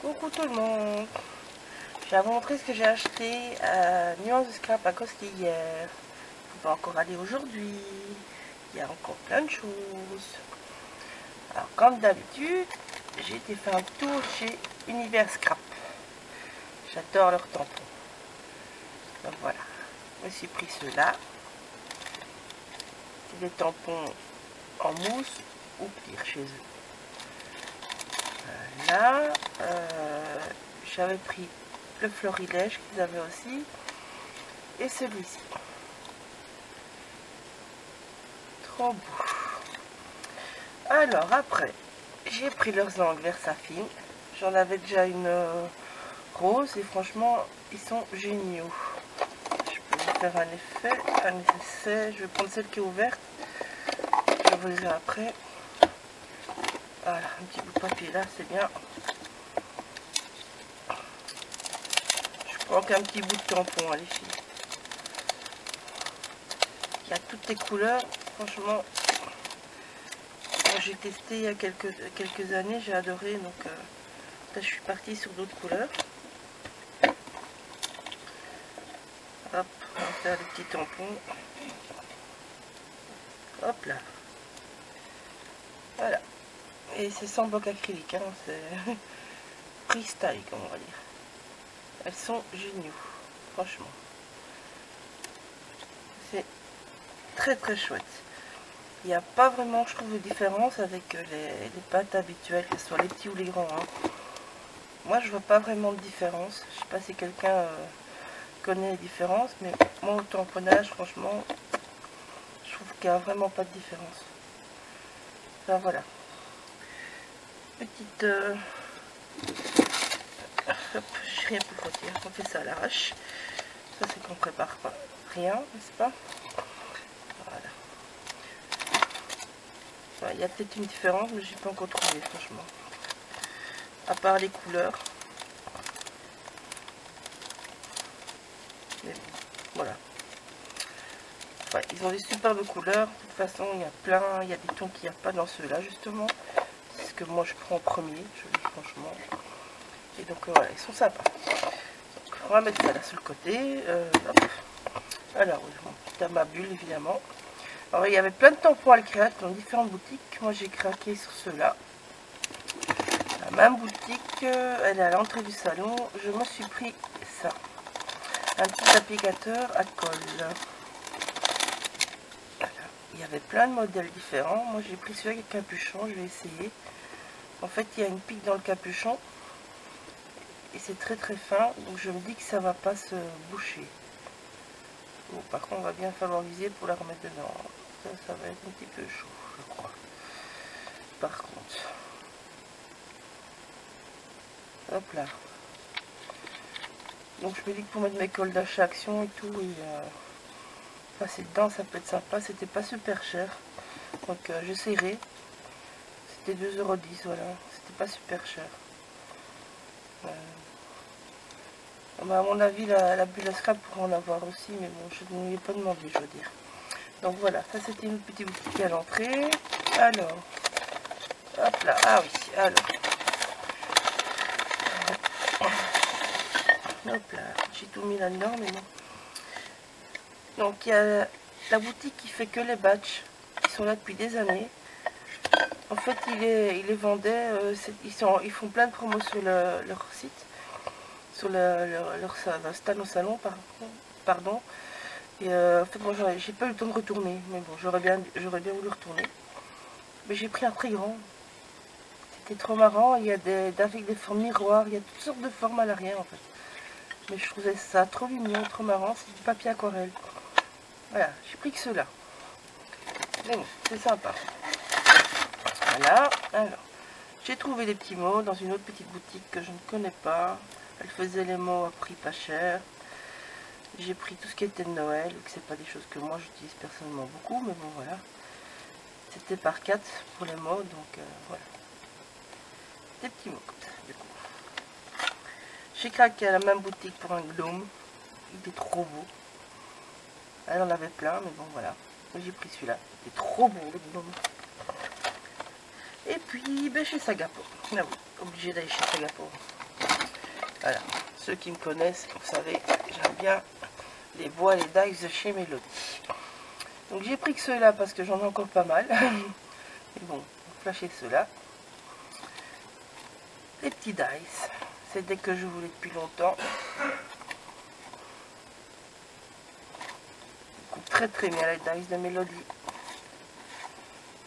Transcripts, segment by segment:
Coucou tout le monde. Je vais vous montrer ce que j'ai acheté à Nuance de Scrap à Costly hier. On va encore aller aujourd'hui. Il y a encore plein de choses. Alors comme d'habitude, j'ai été faire un tour chez Univers Scrap. J'adore leurs tampons. Donc voilà, je me suis pris ceux-là. C'est des tampons en mousse ou pire chez eux. Voilà, j'avais pris le florilège qu'ils avaient aussi et celui-ci. Trop beau. Alors après, j'ai pris leurs angles Versafine. J'en avais déjà une rose et franchement, ils sont géniaux. Je peux vous faire un essai. Je vais prendre celle qui est ouverte. Je vous le dirai après. Voilà, un petit bout de papier là, c'est bien. Je prends qu'un petit bout de tampon, allez filles. Il y a toutes les couleurs, franchement. J'ai testé il y a quelques années, j'ai adoré, donc là je suis partie sur d'autres couleurs. Hop, on va faire les petits tampons. Hop là. Voilà. Et c'est sans bloc acrylique, hein, c'est freestyle comme on va dire. Elles sont géniaux, franchement. C'est très très chouette. Il n'y a pas vraiment, je trouve, de différence avec les pâtes habituelles, que ce soit les petits ou les grands. Hein. Moi, je vois pas vraiment de différence. Je sais pas si quelqu'un connaît les différences, mais moi, au tamponnage, franchement, je trouve qu'il n'y a vraiment pas de différence. Enfin, voilà. Petite... Hop, j'ai rien pour frotter. On fait ça à l'arrache. Ça, c'est qu'on prépare pas rien, n'est-ce pas? Voilà. Il y a peut-être une différence, mais j'ai pas encore trouvé, franchement. À part les couleurs. Mais bon, voilà. Ouais, ils ont des superbes couleurs. De toute façon, il y a plein, il y a des tons qu'il n'y a pas dans ceux-là, justement. C'est ce que moi je prends en premier, je dis franchement. Et donc voilà, ils sont sympas. Donc, on va mettre ça là sur le côté. Hop. Alors, oui, mon petit amabulle, évidemment. Alors, il y avait plein de tampons Alcréate dans différentes boutiques. Moi, j'ai craqué sur ceux-là. La même boutique, elle est à l'entrée du salon. Je me suis pris ça. Un petit applicateur à colle. Il y avait plein de modèles différents. Moi, j'ai pris celui avec capuchon. Je vais essayer. En fait, il y a une pique dans le capuchon. Et c'est très très fin. Donc, je me dis que ça va pas se boucher. Bon, par contre, on va bien falloir viser pour la remettre dedans. Ça va être un petit peu chaud, je crois. Par contre. Hop là. Donc, je me dis que pour mettre mes cols d'achat action et tout, et passer dedans, ça peut être sympa. C'était pas super cher. Donc, j'essaierai. C'était 2,10 €, voilà. C'était pas super cher. Bah, à mon avis, la bulle à scrap pourrait en avoir aussi, mais bon, je ne lui ai pas demandé, je veux dire. Donc voilà, ça c'était une petite boutique à l'entrée. Alors, hop là, ah oui, alors. Hop là, j'ai tout mis là-dedans, mais non. Donc il y a la boutique qui fait que les batchs, qui sont là depuis des années. En fait, ils les vendaient, ils font plein de promos sur leur site, sur leur stand au salon, pardon. Et en fait, moi, j'ai pas eu le temps de retourner, mais bon, j'aurais bien voulu retourner. Mais j'ai pris un très grand. C'était trop marrant. Il y a avec des formes miroirs, il y a toutes sortes de formes à l'arrière en fait. Mais je trouvais ça trop mignon, trop marrant. C'est du papier aquarelle. Voilà, j'ai pris que ceux-là. Mais bon, c'est sympa. Voilà. Alors, j'ai trouvé des petits mots dans une autre petite boutique que je ne connais pas. Elle faisait les mots à prix pas cher. J'ai pris tout ce qui était de Noël, que c'est pas des choses que moi j'utilise personnellement beaucoup, mais bon voilà. C'était par 4 pour les mots, donc voilà. Des petits mots comme ça, du coup. J'ai craqué à la même boutique pour un gnome. Il était trop beau. Elle en avait plein, mais bon voilà. J'ai pris celui-là. Il est trop beau le gnome. Et puis ben, chez Sagapo. Ah oui, obligé d'aller chez Sagapo. Voilà. Ceux qui me connaissent, vous savez, j'aime bien les bois, les dies de chez Mélodie. Donc j'ai pris que ceux-là parce que j'en ai encore pas mal. Et bon, on va flasher ceux-là. Les petits dice. C'est dès que je voulais depuis longtemps. Ils coupent très très bien les dice de Mélodie.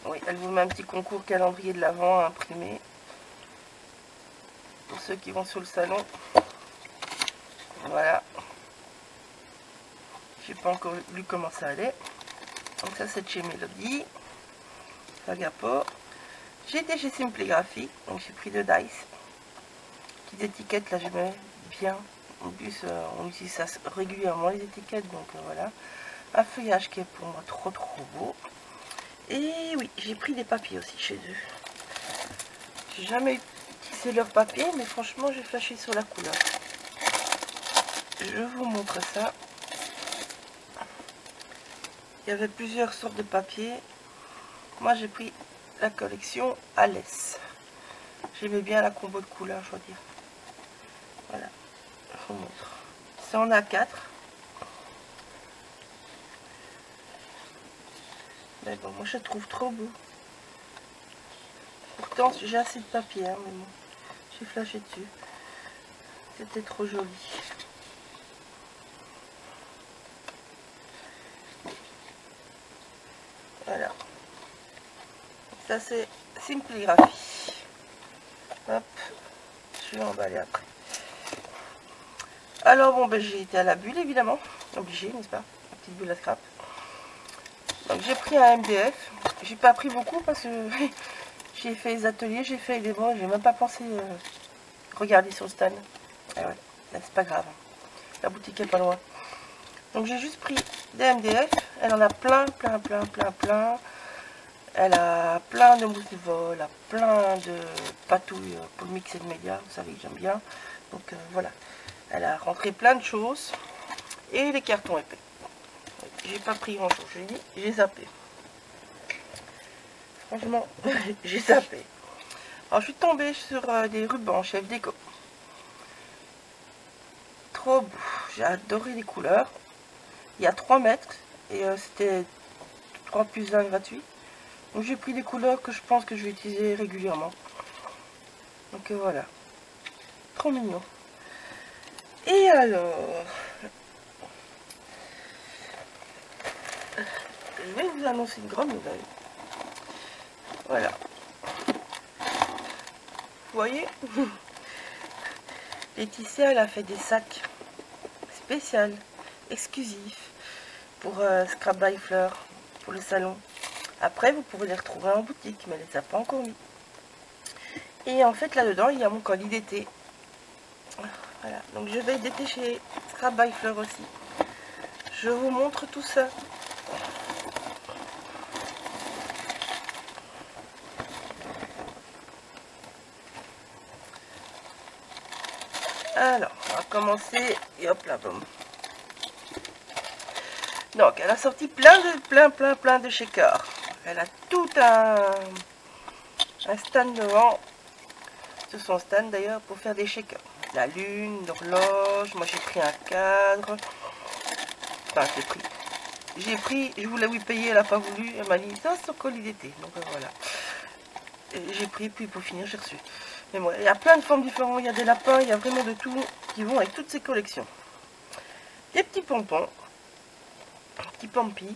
Oui, elle vous met un petit concours calendrier de l'Avent à imprimer. Pour ceux qui vont sur le salon. Voilà. J'ai pas encore lu comment ça allait. Donc ça c'est de chez Mélodie. Sagapo. J'ai été chez Simpligraphy. Donc j'ai pris 2 dice. Petites étiquettes là, je mets bien. En plus on utilise ça régulièrement les étiquettes. Donc voilà. Un feuillage qui est pour moi trop beau. Et oui, j'ai pris des papiers aussi chez eux. J'ai jamais utilisé leur papier, mais franchement j'ai flashé sur la couleur. Je vous montre ça. Il y avait plusieurs sortes de papier. Moi j'ai pris la collection Alès. J'aimais bien la combo de couleurs, je dois dire. Voilà, je vous montre. Ça en a 4. Mais bon, moi je trouve trop beau. Pourtant j'ai assez de papier, hein, mais bon, j'ai flashé dessus. C'était trop joli. Voilà. Ça c'est Simpligraphy. Hop, je vais emballer après. Alors bon, ben, j'ai été à la bulle évidemment. Obligé, n'est-ce pas? La petite bulle à scrap. Donc j'ai pris un MDF. J'ai pas pris beaucoup parce que j'ai fait les ateliers, j'ai fait les bras, j'ai même pas pensé regarder sur le stand. Ah ouais, c'est pas grave. La boutique est pas loin. Donc j'ai juste pris des MDF. Elle en a plein. Elle a plein de mousse de vol, elle a plein de patouilles pour le mixer de médias, vous savez que j'aime bien. Donc voilà, elle a rentré plein de choses. Et les cartons épais. J'ai pas pris grand chose, j'ai zappé. Franchement, j'ai zappé. Alors je suis tombée sur des rubans chef déco. Trop beau, j'ai adoré les couleurs. Il y a 3 mètres et c'était 3 plus 1 gratuit. Donc j'ai pris des couleurs que je pense que je vais utiliser régulièrement. Donc voilà. Trop mignon. Et alors, je vais vous annoncer une grande nouvelle. Voilà. Vous voyez, Laetitia, elle a fait des sacs spéciaux, exclusifs, pour Scrap by Fleur, pour le salon. Après, vous pourrez les retrouver en boutique, mais elle les a pas encore mis. Et en fait, là-dedans, il y a mon colis d'été. Voilà, donc je vais d'été chez Scrap by Fleur aussi. Je vous montre tout ça. Alors, on va commencer. Et hop là, boum. Donc, elle a sorti plein de shakers. Elle a tout un stand devant. C'est son stand d'ailleurs pour faire des shakers. La lune, l'horloge. Moi, j'ai pris un cadre. Enfin, j'ai pris, je voulais lui payer, elle n'a pas voulu. Elle m'a dit, ça, c'est son colis d'été. Donc, voilà. J'ai pris, puis pour finir, j'ai reçu. Mais bon, il y a plein de formes différentes. Il y a des lapins, il y a vraiment de tout qui vont avec toutes ces collections. Des petits pompons. Petit pompi.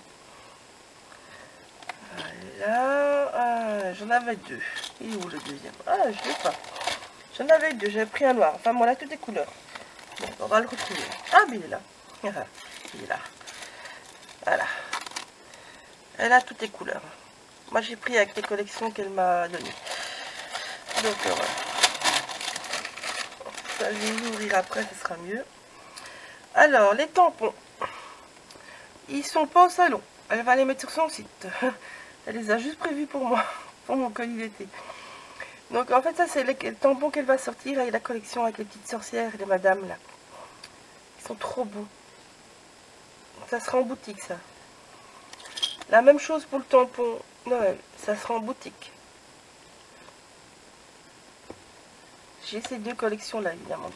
Voilà. J'en avais 2. Il est où le deuxième? Ah, je ne l'ai pas. J'en avais 2. J'avais pris un noir. Enfin, voilà, toutes les couleurs. Bon, on va le retrouver. Ah, mais il est là. Il est là. Voilà. Elle a toutes les couleurs. Moi, j'ai pris avec les collections qu'elle m'a données. Donc, voilà. Ça, je vais l'ouvrir après, ce sera mieux. Alors, les tampons. Ils sont pas au salon. Elle va les mettre sur son site. Elle les a juste prévus pour moi, pour mon colis d'été. Donc en fait ça c'est les tampons qu'elle va sortir avec la collection avec les petites sorcières et les madames là. Ils sont trop beaux. Ça sera en boutique ça. La même chose pour le tampon Noël, ça sera en boutique. J'ai ces deux collections là évidemment.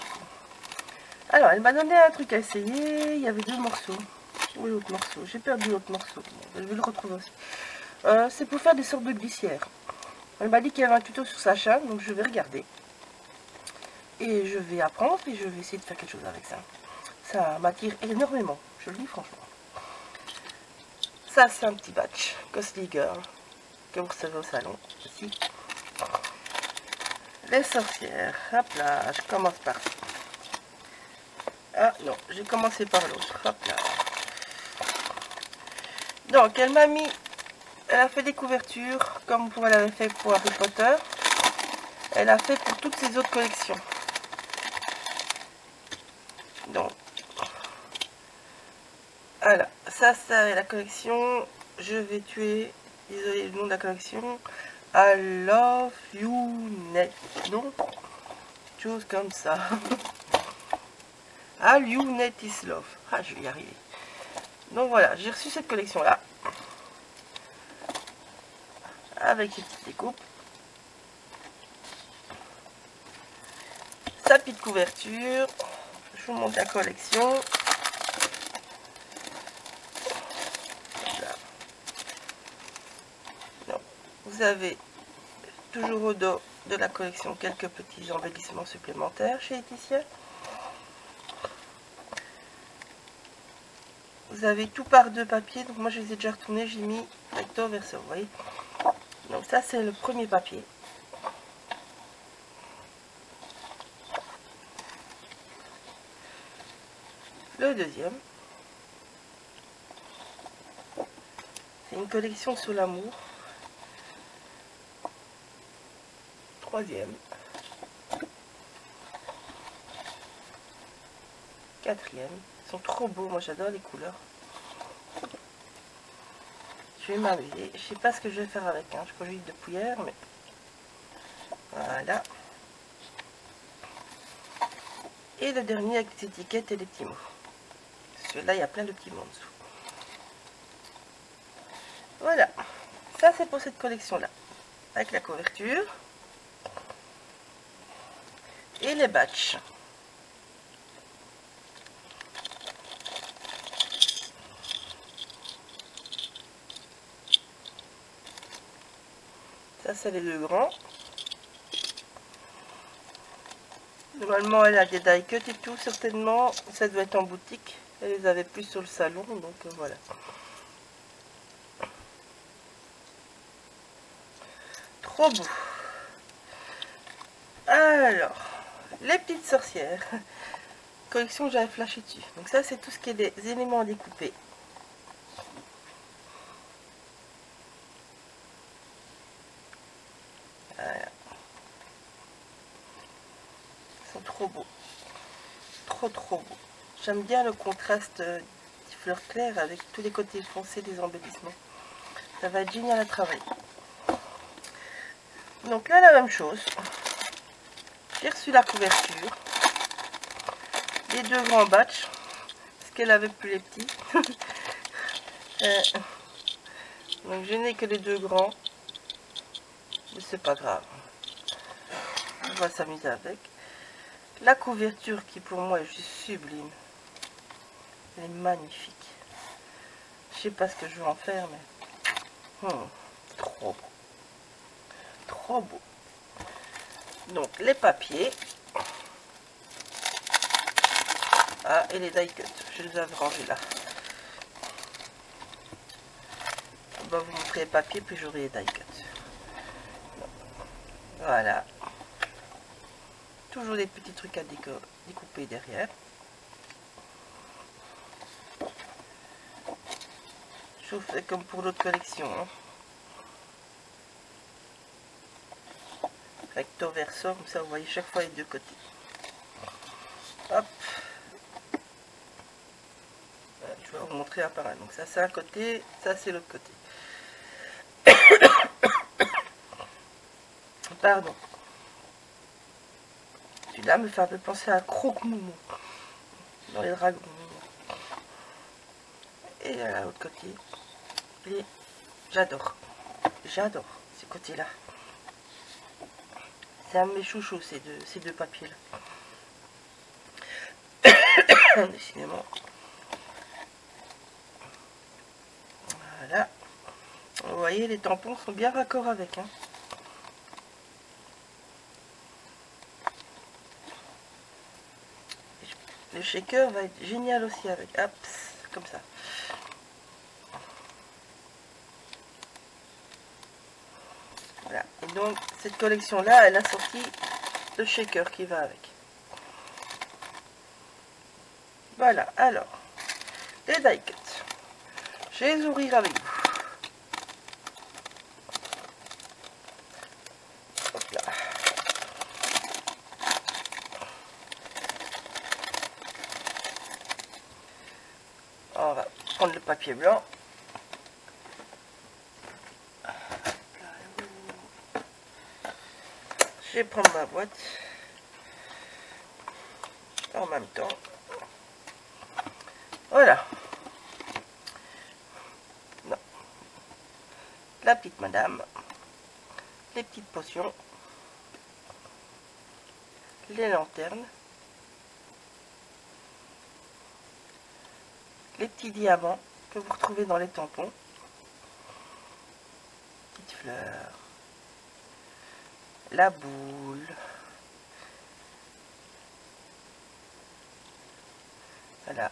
Alors elle m'a donné un truc à essayer, il y avait deux morceaux. Où est l'autre morceau? J'ai perdu l'autre morceau. Bon, je vais le retrouver aussi. C'est pour faire des sortes de glissières. Elle m'a dit qu'il y avait un tuto sur sa chaîne, donc je vais regarder. Et je vais apprendre et je vais essayer de faire quelque chose avec ça. Ça m'attire énormément, je le dis franchement. Ça c'est un petit batch, Costly Girl, que vous recevez au salon aussi. Les sorcières, hop là, je commence par ça. Ah non, j'ai commencé par l'autre, hop là. Donc elle m'a mis, elle a fait des couvertures, comme elle avait fait pour Harry Potter. Elle a fait pour toutes ses autres collections. Donc, voilà, ça c'est la collection. Je vais tuer, désolé le nom de la collection. I love you net, non? Chose comme ça. All you net is love. Ah, je vais y arriver. Donc voilà, j'ai reçu cette collection là. Avec les petites découpes. Sa petite couverture. Je vous montre la collection. Donc, vous avez toujours au dos de la collection quelques petits embellissements supplémentaires chez Laetitia. Vous avez tout par deux papiers, donc moi je les ai déjà retournés, j'ai mis recto verso, vous voyez. Donc ça c'est le premier papier. Le deuxième, c'est une collection sur l'amour. Troisième. Quatrième. Ils sont trop beaux, moi j'adore les couleurs. Je vais m'amuser. Je sais pas ce que je vais faire avec, hein. Je cogite depuis hier, mais voilà. Et le dernier avec les étiquettes et les petits mots. Celui-là, il y a plein de petits mots en dessous. Voilà. Ça c'est pour cette collection-là. Avec la couverture. Et les batchs. Ça, c'est les deux grands. Normalement, elle a des die cuts et tout, certainement. Ça doit être en boutique. Elle les avait plus sur le salon, donc voilà. Trop beau. Alors, les petites sorcières. Collection que j'avais flashé dessus. Donc ça, c'est tout ce qui est des éléments à découper. Voilà. Ils sont trop beaux. Trop beaux. J'aime bien le contraste des fleurs claires avec tous les côtés foncés des embellissements. Ça va être génial à travailler. Donc là, la même chose. J'ai reçu la couverture. Les deux grands batchs. Parce qu'elle avait plus les petits. Donc je n'ai que les deux grands. Mais c'est pas grave. On va s'amuser avec. La couverture qui pour moi est juste sublime. Elle est magnifique. Je sais pas ce que je vais en faire, mais trop beau. Trop beau. Donc les papiers. Ah, et les die cuts. Je les avais rangés là. On va vous montrer les papiers, puis j'aurai les die cuts. Voilà. Toujours des petits trucs à découper derrière. Je vous fais comme pour l'autre collection. Hein. Recto verso, comme ça vous voyez chaque fois les deux côtés. Hop. Je vais vous montrer un par un. Donc ça c'est un côté, ça c'est l'autre côté. Pardon. Celui-là me fait un peu penser à Croque-Moumou dans les dragons. Et à l'autre côté, j'adore ces côtés-là. C'est un de mes chouchous, ces deux papiers-là. Décidément. Voilà. Vous voyez, les tampons sont bien raccords avec. Hein. Le shaker va être génial aussi avec. Hop, comme ça. Voilà. Et donc, cette collection-là, elle a sorti le shaker qui va avec. Voilà. Alors, les die cuts. Je vais les ouvrir avec vous. Hop là. On va prendre le papier blanc. Je vais prendre ma boîte en même temps. Voilà. Non. La petite madame. Les petites potions. Les lanternes. Les petits diamants que vous retrouvez dans les tampons. Petites fleurs. La boule. Voilà.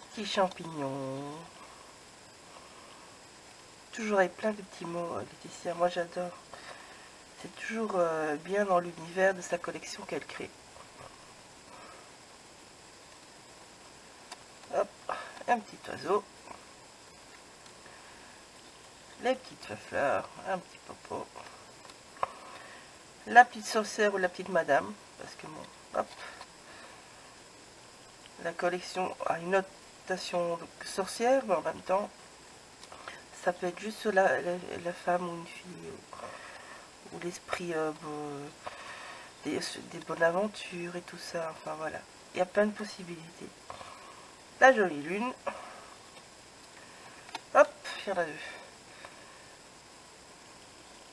Petits champignons. Toujours avec plein de petits mots, Laetitia. Moi j'adore. C'est toujours bien dans l'univers de sa collection qu'elle crée. Hop, un petit oiseau. Les petites fleurs, un petit popo. La petite sorcière ou la petite madame. Parce que bon, hop. La collection a une notation sorcière, mais en même temps, ça peut être juste sur la femme ou une fille, ou l'esprit des bonnes aventures et tout ça. Enfin voilà, il y a plein de possibilités. La jolie lune. Hop, il y en a deux.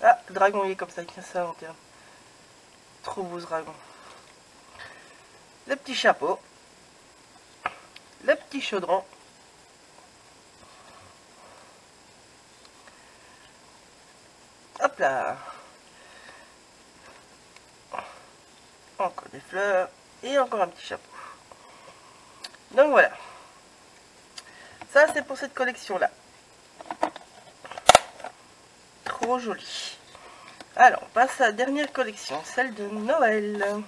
Ah, le dragon il est comme ça, il tient ça en terme. Trop beau ce dragon. Le petit chapeau. Le petit chaudron. Hop là. Encore des fleurs. Et encore un petit chapeau. Donc voilà. Ça c'est pour cette collection là. Trop joli. Alors on passe à la dernière collection. Celle de Noël.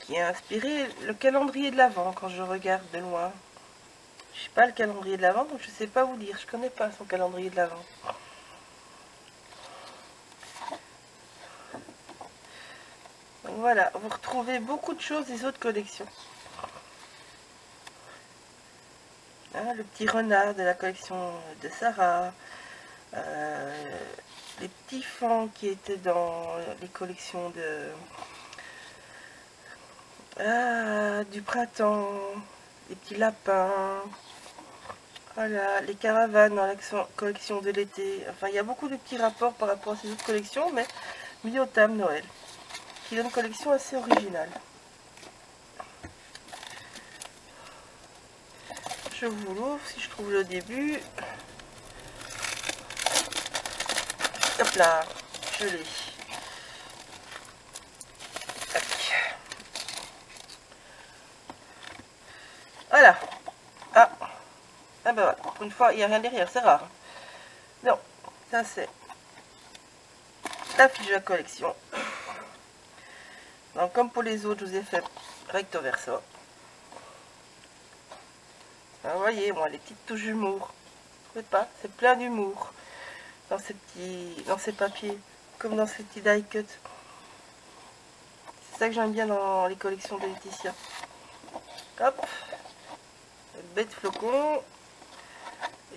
Qui a inspiré le calendrier de l'Avent quand je regarde de loin. Je sais pas le calendrier de l'Avent, donc je sais pas vous dire. Je connais pas son calendrier de l'Avent. Donc voilà, vous retrouvez beaucoup de choses des autres collections. Hein, le petit renard de la collection de Sarah. Les petits fans qui étaient dans les collections du printemps. Les petits lapins. Voilà, les caravanes dans la collection de l'été. Enfin, il y a beaucoup de petits rapports par rapport à ces autres collections, mais mis au thème Noël. Qui donne une collection assez originale. Je vous l'ouvre si je trouve le début. Hop là, je l'ai. Voilà. Ah ben voilà, pour une fois, il n'y a rien derrière, c'est rare. Non, ça c'est la fiche de la collection. Donc, comme pour les autres, je vous ai fait recto verso. Vous voyez, moi, les petites touches d'humour. Vous trouvez pas? C'est plein d'humour dans ces papiers, comme dans ces petits die cuts. C'est ça que j'aime bien dans les collections de Laetitia. Hop, bête flocon.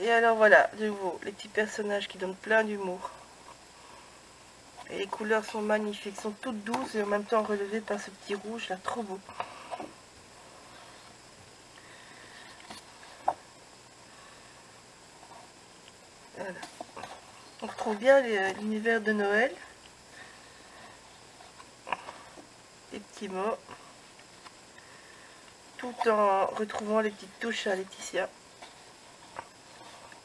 Et alors voilà, de nouveau, les petits personnages qui donnent plein d'humour. Et les couleurs sont magnifiques, sont toutes douces et en même temps relevées par ce petit rouge là, trop beau. Voilà. On retrouve bien l'univers de Noël. Les petits mots. Tout en retrouvant les petites touches à Laetitia.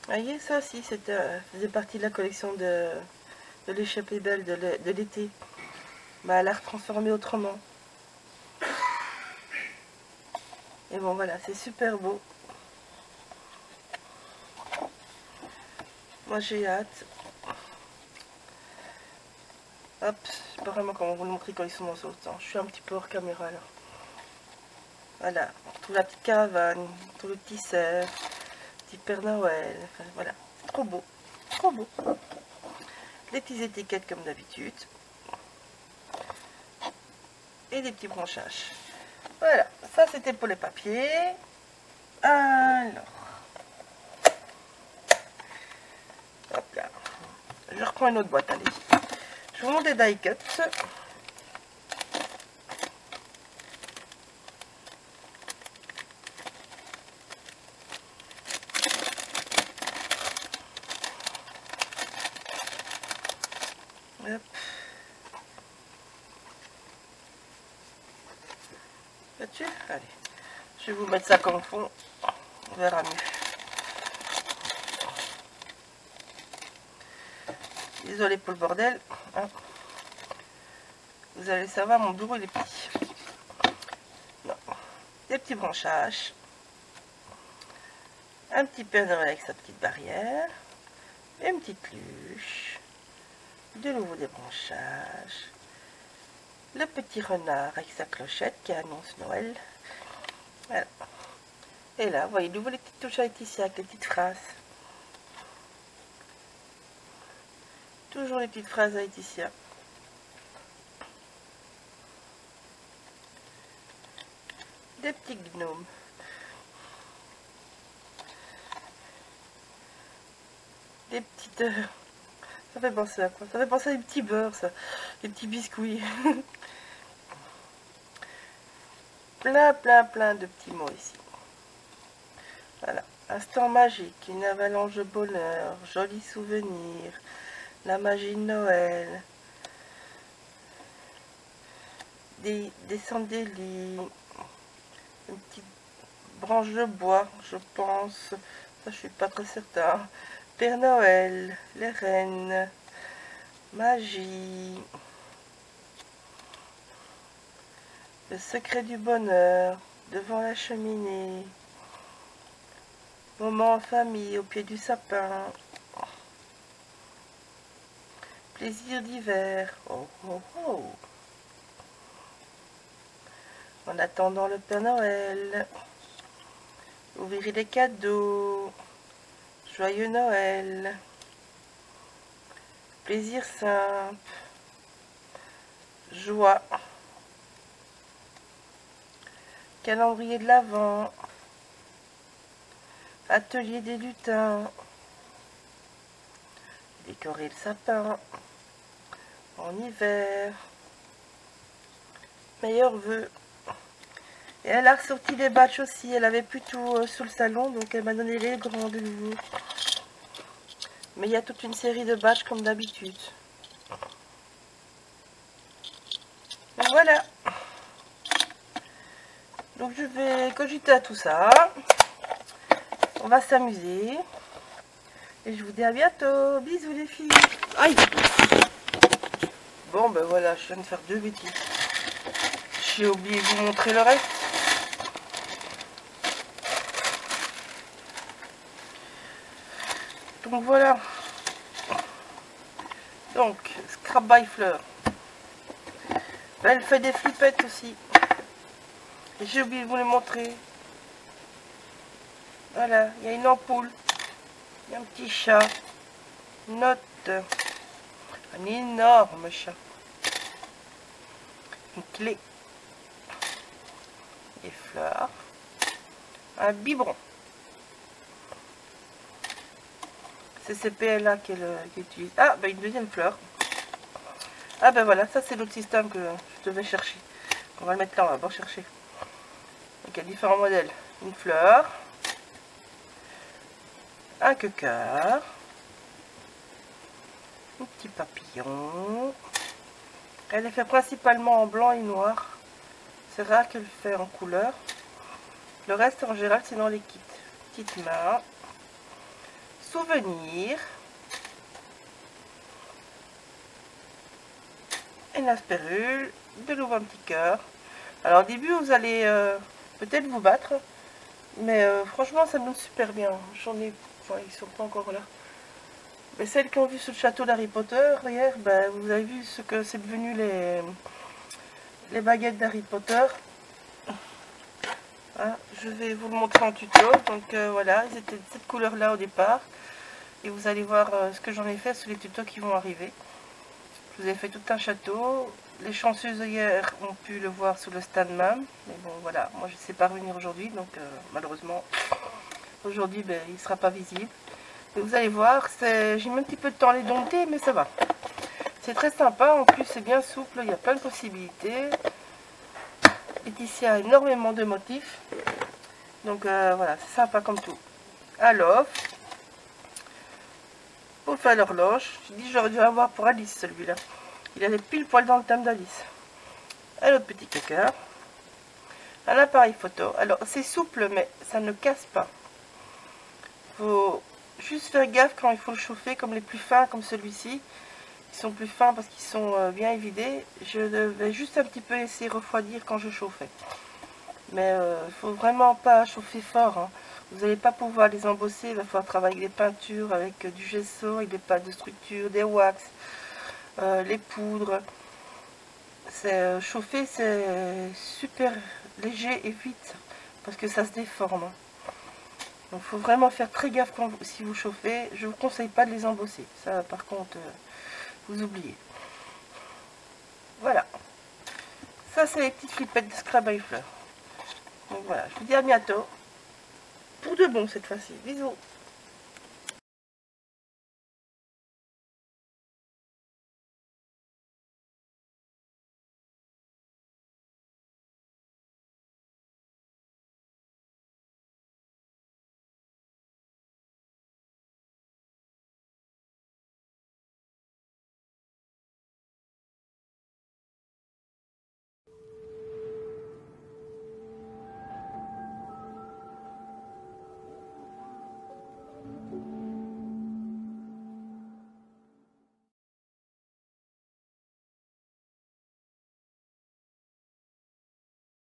Vous voyez, ça aussi, faisait partie de la collection de l'échappée belle de l'été. Bah, elle a retransformé autrement. Et bon, voilà, c'est super beau. Moi, j'ai hâte. Hop, je sais pas vraiment comment vous le montrer quand ils sont dans ce temps. Je suis un petit peu hors caméra là. Voilà, on retrouve la petite caravane, on retrouve le petit cerf, le petit Père Noël. Enfin, voilà, c'est trop beau. Trop beau. Les petites étiquettes comme d'habitude. Et des petits branchages. Voilà, ça c'était pour les papiers. Alors, hop là. Je reprends une autre boîte, allez. Je vous montre des die cuts. Hop. Là-dessus, allez. Je vais vous mettre ça comme fond. On verra mieux. Désolé pour le bordel. Hein. Vous allez savoir, mon bureau il est petit. Non. Des petits branchages. Un petit Père Noël avec sa petite barrière. Une petite luche. De nouveau des branchages. Le petit renard avec sa clochette qui annonce Noël. Voilà. Et là, vous voyez, nouveau les petites touches à Laetitia avec les petites phrases. Toujours les petites phrases à Laetitia. Des petits gnomes. Des petites... ça fait penser à quoi? Ça fait penser à des petits beurres, ça. Des petits biscuits. plein de petits mots ici. Voilà. Instant magique, une avalanche de bonheur, jolis souvenirs, la magie de Noël, des sandélis, une petite branche de bois, je pense. Ça, je suis pas très certain. Père Noël, les reines, magie, le secret du bonheur, devant la cheminée, moment en famille, au pied du sapin, plaisir d'hiver, oh oh oh. En attendant le Père Noël, ouvrir les cadeaux, joyeux Noël, plaisir simple, joie, calendrier de l'Avent, atelier des lutins, décorer le sapin, en hiver, meilleurs vœux. Et elle a ressorti des batchs aussi, elle avait plus tout sous le salon, donc elle m'a donné les grands de nouveau. Mais il y a toute une série de batchs comme d'habitude. Donc voilà. Donc je vais cogiter à tout ça. On va s'amuser. Et je vous dis à bientôt. Bisous les filles. Aïe. Bon ben voilà, je viens de faire 2 bêtises. J'ai oublié de vous montrer le reste. Donc voilà. Donc, Scrap by Fleur. Elle fait des flippettes aussi. Et j'ai oublié de vous les montrer. Voilà, il y a une ampoule. Il y a un petit chat. Une note. Un énorme chat. Une clé. Des fleurs. Un biberon. C'est ces PLA qu'elle utilise. Ah, bah une deuxième fleur. Ah ben voilà, ça c'est l'autre système que je devais chercher. On va le mettre là, on va pas chercher. Donc il y a différents modèles. Une fleur, un cœur, un petit papillon. Elle est faite principalement en blanc et noir. C'est rare qu'elle fait en couleur. Le reste en général c'est dans les kits. Petite main, souvenir, une aspérule, de nouveau un petit cœur. Alors au début vous allez peut-être vous battre, mais franchement ça donne super bien. J'en ai, enfin ils sont pas encore là. Mais celles qui ont vu sur le château d'Harry Potter hier, ben, vous avez vu ce que c'est devenu les baguettes d'Harry Potter. Hein, je vais vous le montrer en tuto. Donc voilà, ils étaient de cette couleur là au départ. Et vous allez voir ce que j'en ai fait sur les tutos qui vont arriver. Je vous ai fait tout un château. Les chanceuses hier ont pu le voir sur le stand même. Mais bon voilà, moi je ne sais pas revenir aujourd'hui. Donc malheureusement, aujourd'hui ben, il ne sera pas visible. Et vous allez voir, j'ai mis un petit peu de temps à les dompter, mais ça va. C'est très sympa, en plus c'est bien souple, il y a plein de possibilités. Laetitia a énormément de motifs. Donc voilà, c'est sympa comme tout. Alors, pour faire l'horloge, j'ai dit j'aurais dû avoir pour Alice celui-là. Il allait pile poil dans le thème d'Alice. Un autre petit cœur. Un appareil photo. Alors c'est souple mais ça ne casse pas. Faut juste faire gaffe quand il faut le chauffer, comme les plus fins comme celui-ci. Ils sont plus fins parce qu'ils sont bien évidés. Je devais juste un petit peu laisser refroidir quand je chauffais. Mais il faut vraiment pas chauffer fort. Hein. Vous n'allez pas pouvoir les embosser. Il va falloir travailler avec des peintures, avec du gesso, avec des pâtes de structure, des wax, les poudres. Chauffer, c'est super léger et vite parce que ça se déforme. Donc il faut vraiment faire très gaffe si vous chauffez. Je ne vous conseille pas de les embosser. Ça par contre, vous oubliez. Voilà. Ça c'est les petites flippettes de Scrabble et fleurs. Donc voilà, je vous dis à bientôt. Pour de bon cette fois-ci. Bisous.